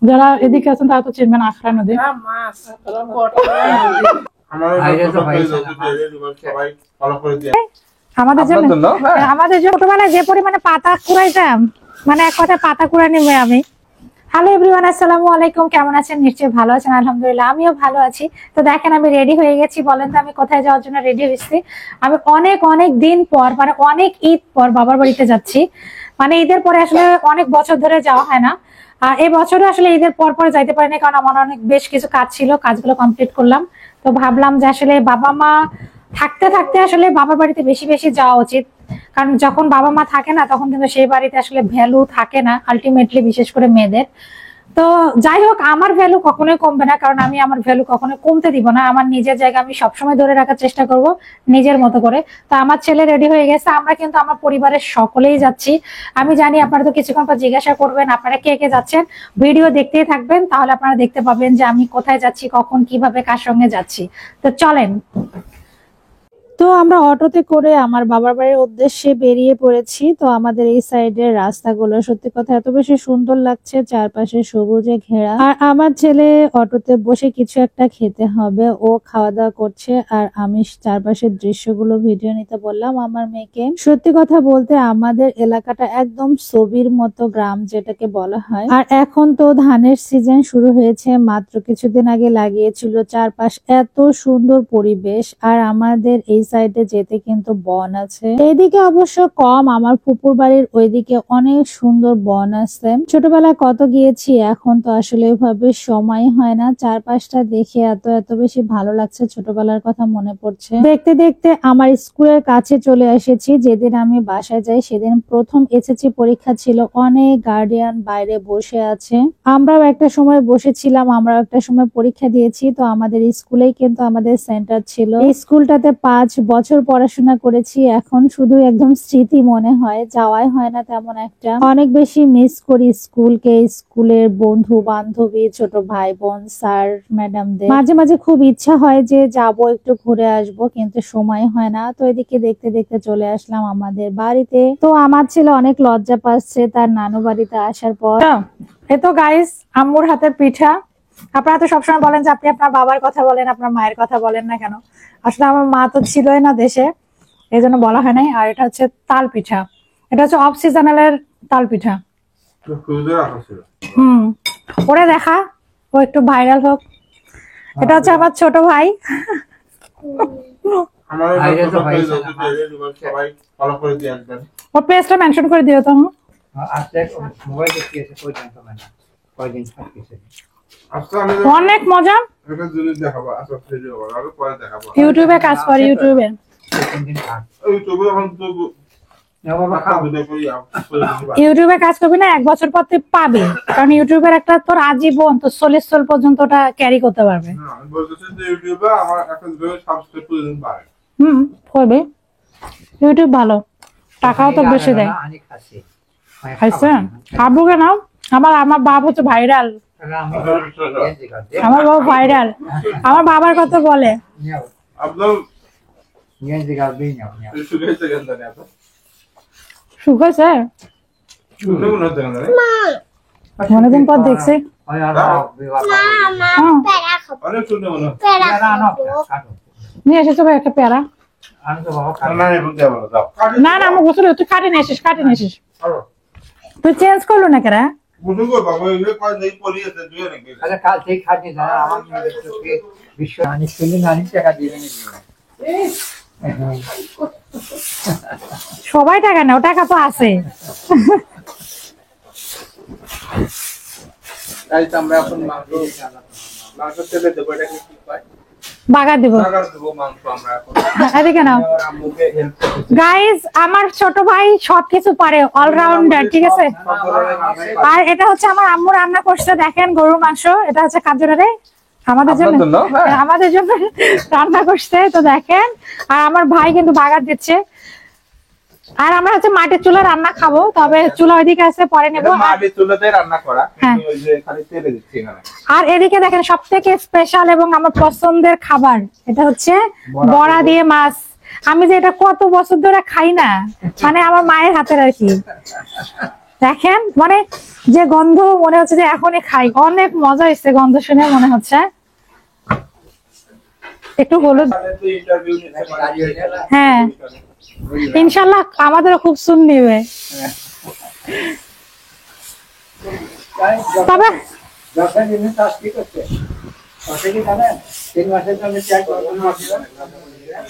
যারা এদিকে আছেন তারা তো চিনবেন আখড়া নদী। আমাদের ছোটবেলায় যে পরিমাণে পাতা কুড়াইতাম, মানে এক কথায় পাতা কুড়া নিবে আমি। হ্যালো এভরিওয়ান, আসসালামু আলাইকুম। কেমন আছেন? নিশ্চয়ই ভালো আছেন। আলহামদুলিল্লাহ আমিও ভালো আছি। তো দেখেন আমি রেডি হয়ে গেছি। বলেন তো আমি কোথায় যাওয়ার জন্য রেডি হয়েছি? আমি অনেক অনেক দিন পর, মানে অনেক ঈদ পর বাবার বাড়িতে যাচ্ছি। মানে ঈদের পরে আসলে অনেক বছর ধরে যাওয়া হয় না। আর এই বছরে আসলে ঈদের পর পর যাইতে পারিনি, কারণ আমার অনেক বেশ কিছু কাজ ছিল, কাজগুলো কমপ্লিট করলাম। তো ভাবলাম যে আসলে বাবা মা থাকতে থাকতে আসলে বাবার বাড়িতে বেশি বেশি যাওয়া উচিত। কারণ যখন বাবা মা থাকে না তখন কিন্তু সেই বাড়িতে আসলে ভ্যালু থাকে না আলটিমেটলি, বিশেষ করে মেয়েদের। তো যাই হোক, আমার ভ্যালু কখনোই কমবে না, কারণ আমি আমার ভ্যালু কখনোই কমতে দিব না। আমার নিজের জায়গা আমি সবসময় ধরে রাখার চেষ্টা করব নিজের মতো করে। তো আমার ছেলে রেডি হয়ে গেছে, আমরা কিন্তু আমার পরিবারের সকলেই যাচ্ছি। আমি জানি আপনারা তো কিছুক্ষণ পর জিজ্ঞাসা করবেন আপনারা কে কে যাচ্ছেন। ভিডিও দেখতেই থাকবেন, তাহলে আপনারা দেখতে পাবেন যে আমি কোথায় যাচ্ছি, কখন, কিভাবে, কার সঙ্গে যাচ্ছি। তো চলেন। তো আমরা অটোতে করে আমার বাবার বাড়ির উদ্দেশ্যে বেরিয়ে পড়েছি। তো আমাদের এই সাইডের রাস্তাগুলো সত্যি কথা এত বেশি সুন্দর লাগছে, চারপাশে সবুজে ঘেরা। আর আমার ছেলে অটোতে বসে কিছু একটা খেতে হবে, ও খাওয়া দাওয়া করছে। আর আমি চারপাশের দৃশ্যগুলো ভিডিও নিতে বললাম আমার মেয়েকে। সত্যি কথা বলতে আমাদের এলাকাটা একদম ছবির মতো গ্রাম যেটাকে বলা হয়। আর এখন তো ধানের সিজন শুরু হয়েছে, মাত্র কিছুদিন আগে লাগিয়েছিল। চারপাশ এত সুন্দর পরিবেশ। আর আমাদের এই সাইডে যেতে কিন্তু বন আছে, এইদিকে অবশ্য কম, আমার ফুপুর বাড়ির ওইদিকে অনেক সুন্দর বন আছে। ছোটবেলায় কত গিয়েছি, এখন তো আসলে ওইভাবে সময় হয় না। চারপাশটা দেখে এত এত বেশি ভালো লাগছে, ছোটবেলার কথা মনে পড়ছে। দেখতে দেখতে আমার স্কুলের কাছে চলে এসেছি। যেদিন আমি বাসায় যাই সেদিন প্রথম এসএসসি পরীক্ষা ছিল, অনেক গার্ডিয়ান বাইরে বসে আছে। আমরাও একটা সময় বসেছিলাম, আমরাও একটা সময় পরীক্ষা দিয়েছি। তো আমাদের স্কুলেই কিন্তু আমাদের সেন্টার ছিল। এই স্কুলটাতে 5 বছর পড়াশোনা করেছি, এখন শুধু একদম স্মৃতি মনে হয়, যাওয়াই হয় না তেমন একটা। অনেক বেশি মিস করি স্কুলকে, স্কুলের বন্ধু বান্ধবী, ছোট ভাই বোন, স্যার ম্যাডামদের। মাঝে মাঝে খুব ইচ্ছা হয় যে যাব, একটু ঘুরে আসব, কিন্তু সময় হয় না। তো এদিকে দেখতে দেখতে চলে আসলাম আমাদের বাড়িতে। তো আমার ছেলে অনেক লজ্জা পাচ্ছে তার নানু বাড়িতে আসার পর। এই তো গাইস, আম্মুর হাতের পিঠা। আপনারা তো সবসময় বলেন যে আপনি আপনার বাবার কথা বলেন, আপনার মায়ের কথা বলেন না কেন। আসলে আমার মা তো ছিলই না দেশে, এই জন্য বলা হয় নাই। আর এটা হচ্ছে তাল পিঠা, এটা হচ্ছে অফ সিজনালের তাল পিঠা। ওরে দেখা, ও একটু ভাইরাল হোক। এটা হচ্ছে আমার ছোট ভাই। ওর পেজটা মেনশন করে দিও তো। অনেক মজা। ইউটিউবে কাজ করে, ইউটিউবে কাজ করবি না, 1 বছর পর তুই পাবি, কারণ ইউটিউবের একটা তোর আজীবন তো 40 সাল পর্যন্ত ওটা ক্যারি করতে পারবে। করবে, ইউটিউব ভালো, টাকাও তো বেশি দেয়। খাইছেন? আব্বুকে নাও। আমার বাপ হচ্ছে ভাইরাল, আমার বাবা ভাইরাল। আমার বাবার কথা বলে। শুকাইছে অনেকদিন পর দেখছি। নিয়ে এসেছো ভাই একটা পেয়ারা। না না, আমার গোসল তুই কাটে নিয়ে এসিস, কাটে নিয়ে এসিস। তুই চেঞ্জ করলো না কেরা? সবাই টাকা নেও, টাকা তো আছে। বাগা দিব, এদিকে নাও। গাইজ, আমার ছোট ভাই সবকিছু পারে, অলরাউন্ডার, ঠিক আছে। আর এটা হচ্ছে আমার আম্মু রান্না করছে, দেখেন গরুর মাংস। এটা হচ্ছে কাজরে আমাদের জন্য রান্না করছে, তো দেখেন। আর আমার ভাই কিন্তু বাগার দিচ্ছে। আর আমরা হচ্ছে মাটির চুলা রান্না খাবো, তবে চুলা ওইদিকে আছে, পরে নেবো। আর এদিকে দেখেন সব থেকে স্পেশাল এবং আমার পছন্দের খাবার, এটা হচ্ছে বড়া দিয়ে মাছ। আমি যে এটা কত বছর ধরে খাই না, মানে আমার মায়ের হাতের আর কি। দেখেন মানে যে গন্ধ মনে হচ্ছে যে এখনই খাই, অনেক মজা হয়েছে গন্ধ শুনে মনে হচ্ছে। একটু হলুদ, হ্যাঁ ইনশাল্লাহ আমাদেরও খুব সুন নিবে। তবে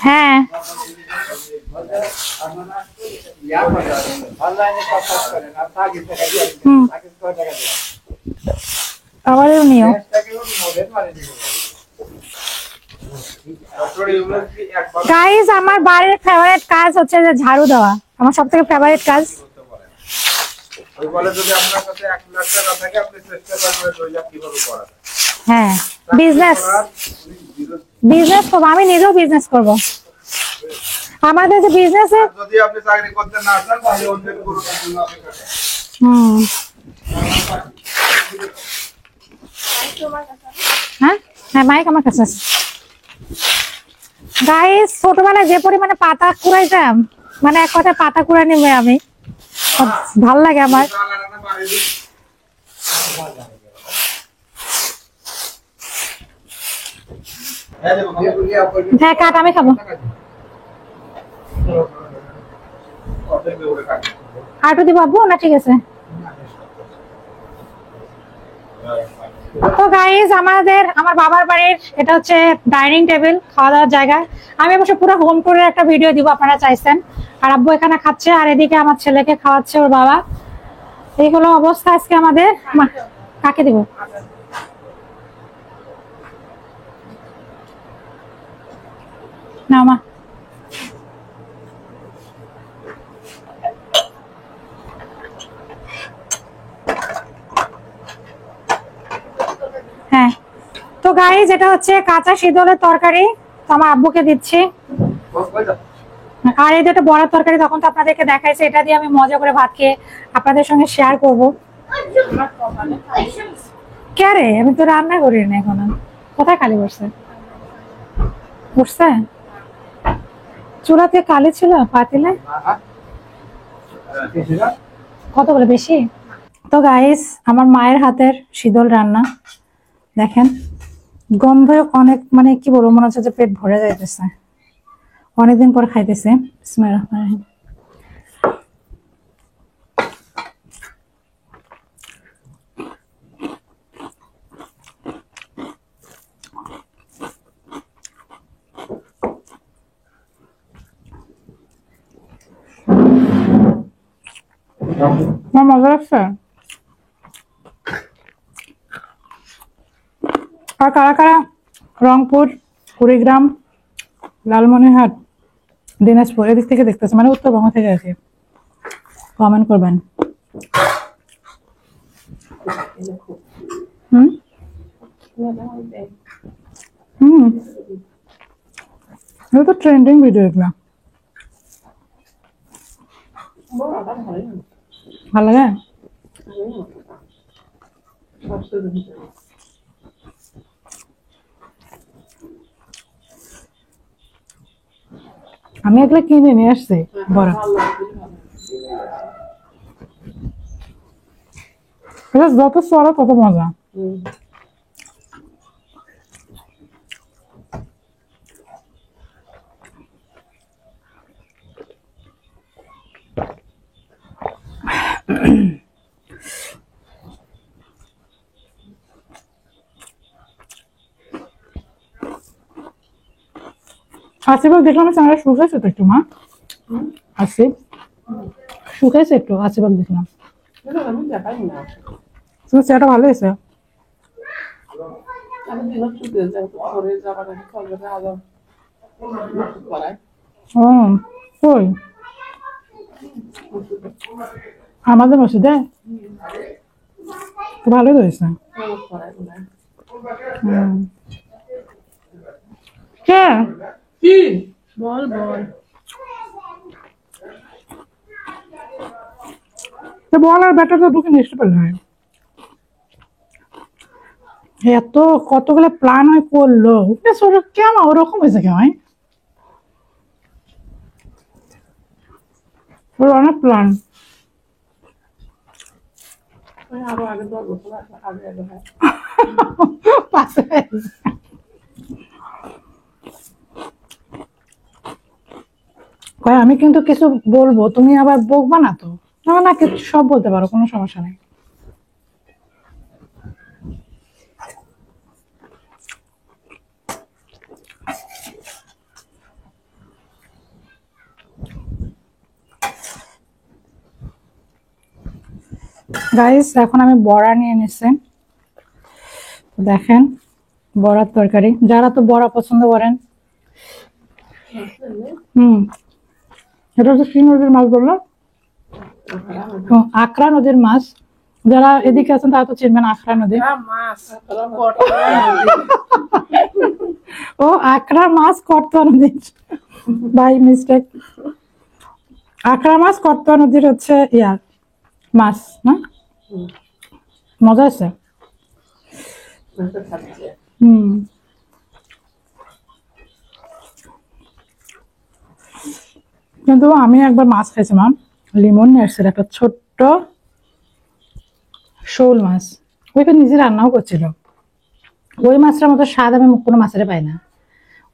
হ্যাঁ আমারও নিও। গাইস আমার বাড়ির ফেভারিট কাজ হচ্ছে যে ঝাড়ু দেওয়া, আমার সব থেকে ফেভারিট কাজ। হ্যাঁ বিজনেস বিজনেস করবো, আমি নিজেও বিজনেস করবো। আমাদের যে বিজনেস যদি আপনি চাকরি করতে না চান তাহলে অন্যের গরু হ্যাঁ হ্যাঁ মাইক আমার কাছে আছে। গাইস ছোটবেলায় যে পরিমাণে পাতা কুড়াইতাম, মানে এক কথায় পাতা কুড়াই নিবে আমি, ভাল লাগে আমার। হ্যাঁ কাট আমি খাবো। আটু দিব আব্বু না? ঠিক আছে। তো গাইস আমার বাবার বাড়ির এটা হচ্ছে ডাইনিং টেবিল, খাওয়া দাওয়ার জায়গা। আমি অবশ্য পুরো হোম টুরের একটা ভিডিও দিব, আপনারা চাইছেন। আর আব্বু এখানে খাচ্ছে আর এদিকে আমার ছেলেকে খাওয়াচ্ছে ওর বাবা। এই হলো অবস্থা আজকে আমাদের। কাকে দিব? না মা হ্যাঁ। তো গাইস এটা হচ্ছে কাঁচা শীতলের তরকারি, তো আমার আব্বুকে দিচ্ছি। আর এই যেটা বড়ার তরকারি তখন তো আপনাদেরকে দেখাইছে, এটা দিয়ে আমি মজা করে ভাত খেয়ে আপনাদের সঙ্গে শেয়ার করব। কে রে? আমি তো রান্না করি না এখন। কোথায় কালি বসছে? বসছে চুলাতে কালি ছিল পাতিলে? কত বলে বেশি? তো গাইস আমার মায়ের হাতের শীতল রান্না দেখেন, গন্ধ অনেক, মানে কি বলবো, মনে হচ্ছে যে পেট ভরে যাইতেছে, অনেকদিন পর খাইতেছে। বিসমিল্লাহির রহমানির রহিম। মজা লাগছে। আর কারা কারা রংপুর, কুড়িগ্রাম, লালমনিরহাট, দিনাজপুর এদিক থেকে দেখতেছে, মানে উত্তরবঙ্গ থেকে আছে, কমেন্ট করবেন। হুম হুম এটা তো ট্রেন্ডিং ভিডিও, এগুলা ভালো লাগে। আমি এগুলা কিনে নিয়ে আসছি বড়, যত সরা তত মজা। আসিফ দেখলাম চ্যানেলটা শুকাইছে তো একটু, মা আসিফ শুকাইছে একটু, আসিফ দেখলাম। চেহারাটা ভালো হয়েছে। ও কই আমাদের মসজিদে? ভালোই হয়েছে। কে কি বল বল বল, আর ব্যাটাটা ঢুকে নিয়ে আসতে পারলে হয়। এত কতগুলো প্ল্যান হয় করলো, কেমন ওরকম হয়েছে কেমন? ওর অনেক প্ল্যান। আরো আগে 10 বছর আগে আগে হয়। পাশে কয় আমি কিন্তু কিছু বলবো, তুমি আবার বকবা না তো? না না, কিছু সব বলতে পারো, কোনো সমস্যা নেই। গাইস, এখন আমি বড়া নিয়ে নিচ্ছি, দেখেন বড়ার তরকারি। যারা তো বড়া পছন্দ করেন। হুম, এটা হচ্ছে কি নদীর মাছ বললো? ও, আখড়া নদীর মাছ। যারা এদিকে আছেন তারা তো চিনবেন আখড়া নদী। ও, আখড়া মাছ কর্তা নদীর, বাই মিস্টেক। আখড়া মাছ কর্তা নদীর হচ্ছে ইয়ার মাছ না? মজা আছে। হুম, কিন্তু আমি একবার মাছ খাইছিলাম, লিমন এসেছিল একটা ছোট্ট শোল মাছ, ওইটা নিজে রান্নাও করছিল। ওই মাছটার মতো স্বাদ আমি কোনো মাছের পাই না।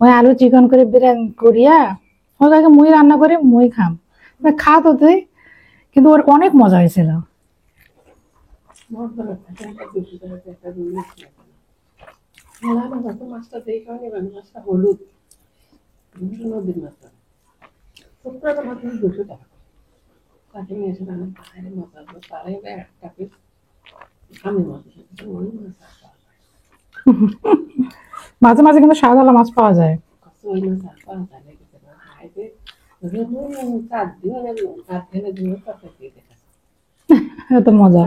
ওই আলু চিকন করে বিরিয়ানি করিয়া ওটাকে মুই রান্না করে মুই খাম, খা তো তুই। কিন্তু ওর অনেক মজা হয়েছিল। মাছটা দেখে নেবেন, মাছটা হলুদ নদীর মাছটা ছোট্ট একটা মাছ 200 টাকা। তাকে নিয়ে এসে রান্না পাহাড়ে মাছ আসবে, তারে একটা পিস আমি মাছ এসেছে ওই মাছ আসবে। মাঝে মাঝে কিন্তু সাদালা মাছ পাওয়া যায়। ওই মাছ আসবে তাহলে কিছু না খাইতে 4 দিন 4 দিনের জন্য তরকারি দিয়ে দেখাচ্ছে। এত মজা।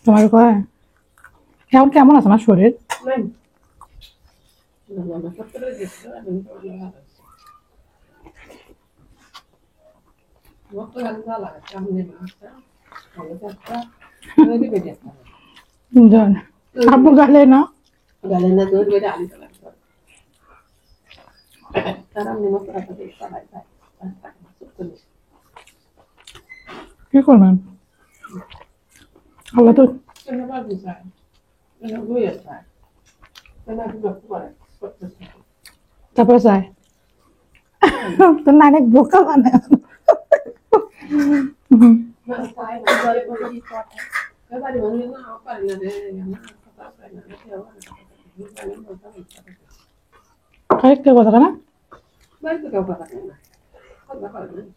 তোমার কয় কেমন কেমন আছে আমার শরীর? তিনজন আব্বু গালে না কি করবেন? আল্লাহ তো তারপরে চাই তো না, অনেক বোকা বানায়। আরেকটা কথা না, বাড়িতে কেউ কথা নেই না, কথা বলে না।